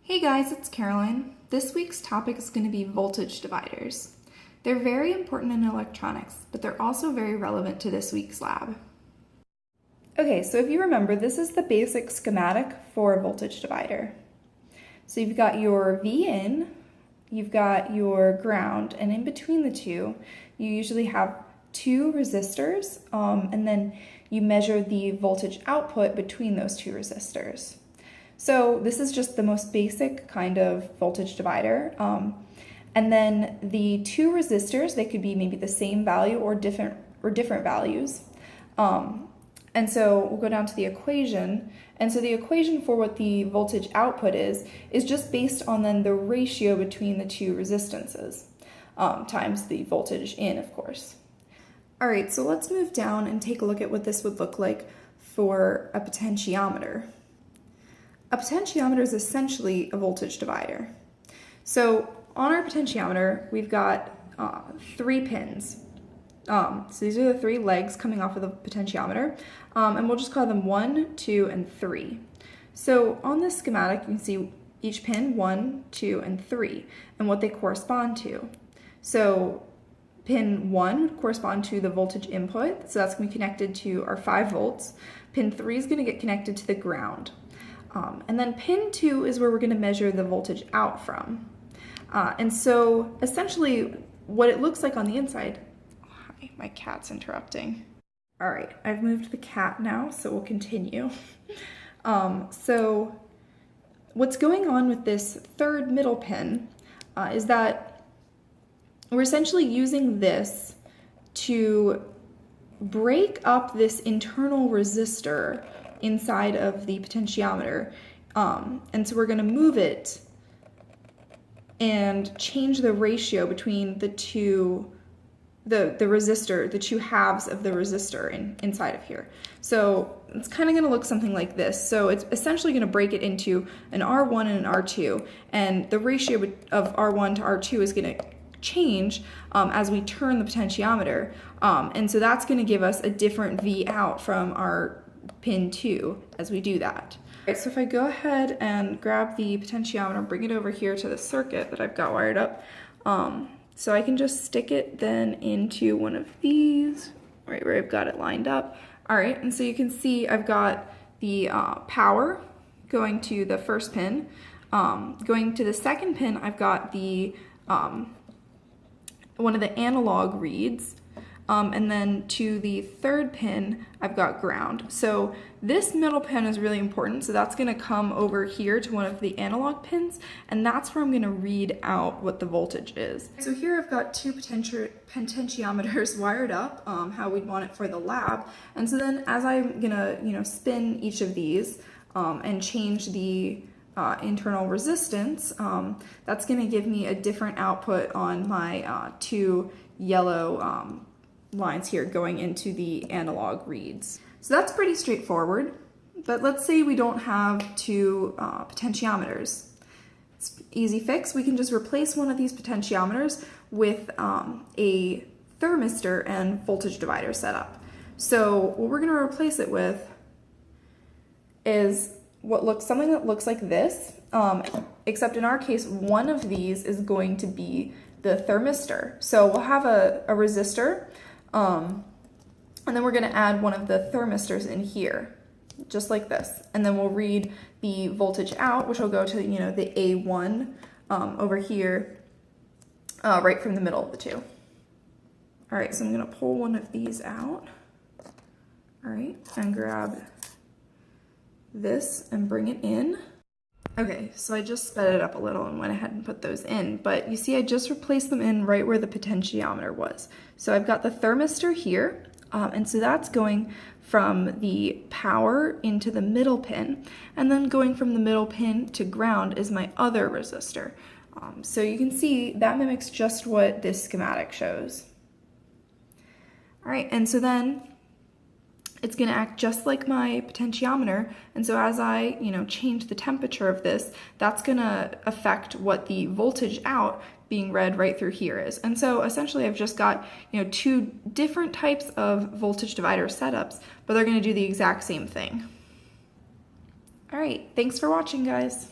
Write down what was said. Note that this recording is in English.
Hey guys, it's Caroline. This week's topic is going to be voltage dividers. They're very important in electronics, but they're also very relevant to this week's lab. Okay, so if you remember, this is the basic schematic for a voltage divider. So you've got your V in, you've got your ground, and in between the two, you usually have two resistors, and then you measure the voltage output between those two resistors. So this is just the most basic kind of voltage divider. And then the two resistors, they could be maybe the same value or different values. And so we'll go down to the equation. And so the equation for what the voltage output is just based on then the ratio between the two resistances, times the voltage in, of course. All right, so let's move down and take a look at what this would look like for a potentiometer. A potentiometer is essentially a voltage divider. So on our potentiometer, we've got 3 pins. So these are the 3 legs coming off of the potentiometer, and we'll just call them 1, 2, and 3. So on this schematic, you can see each pin 1, 2, and 3, and what they correspond to. So pin 1 would correspond to the voltage input, so that's going to be connected to our 5 volts. Pin 3 is going to get connected to the ground. And then pin 2 is where we're going to measure the voltage out from. And so essentially what it looks like on the inside, hi, my cat's interrupting. All right, I've moved the cat now, so we'll continue. So what's going on with this third middle pin is that we're essentially using this to break up this internal resistor inside of the potentiometer, and so we're going to move it and change the ratio between the two, the resistor, the two halves of the resistor inside of here. So it's kind of going to look something like this. So it's essentially going to break it into an R1 and an R2, and the ratio of R1 to R2 is going to change as we turn the potentiometer, and so that's going to give us a different V out from our pin 2 as we do that. All right, so if I go ahead and grab the potentiometer and bring it over here to the circuit that I've got wired up, so I can just stick it then into one of these, right where I've got it lined up. All right, and so you can see I've got the power going to the first pin. Going to the second pin, I've got the one of the analog reads. And then to the third pin, I've got ground. So this middle pin is really important. So that's going to come over here to one of the analog pins, and that's where I'm going to read out what the voltage is. So here I've got 2 potentiometers wired up, how we'd want it for the lab. And so then as I'm going to, spin each of these and change the internal resistance, that's going to give me a different output on my 2 yellow lines here going into the analog reads. So that's pretty straightforward, but let's say we don't have 2 potentiometers. It's easy fix. We can just replace one of these potentiometers with a thermistor and voltage divider setup. So what we're going to replace it with is something that looks like this, except in our case, one of these is going to be the thermistor. So we'll have a resistor, and then we're going to add one of the thermistors in here, just like this. And then we'll read the voltage out, which will go to, the A1 over here, right from the middle of the 2. All right, so I'm going to pull one of these out. All right, and grab this and bring it in. Okay, so I just sped it up a little and went ahead and put those in, but you see I just replaced them in right where the potentiometer was. So I've got the thermistor here, and so that's going from the power into the middle pin, and then going from the middle pin to ground is my other resistor. So you can see that mimics just what this schematic shows. All right, and so then it's going to act just like my potentiometer, and so as I, change the temperature of this, that's going to affect what the voltage out being read right through here is. And so essentially I've just got, 2 different types of voltage divider setups, but they're going to do the exact same thing. All right, thanks for watching, guys.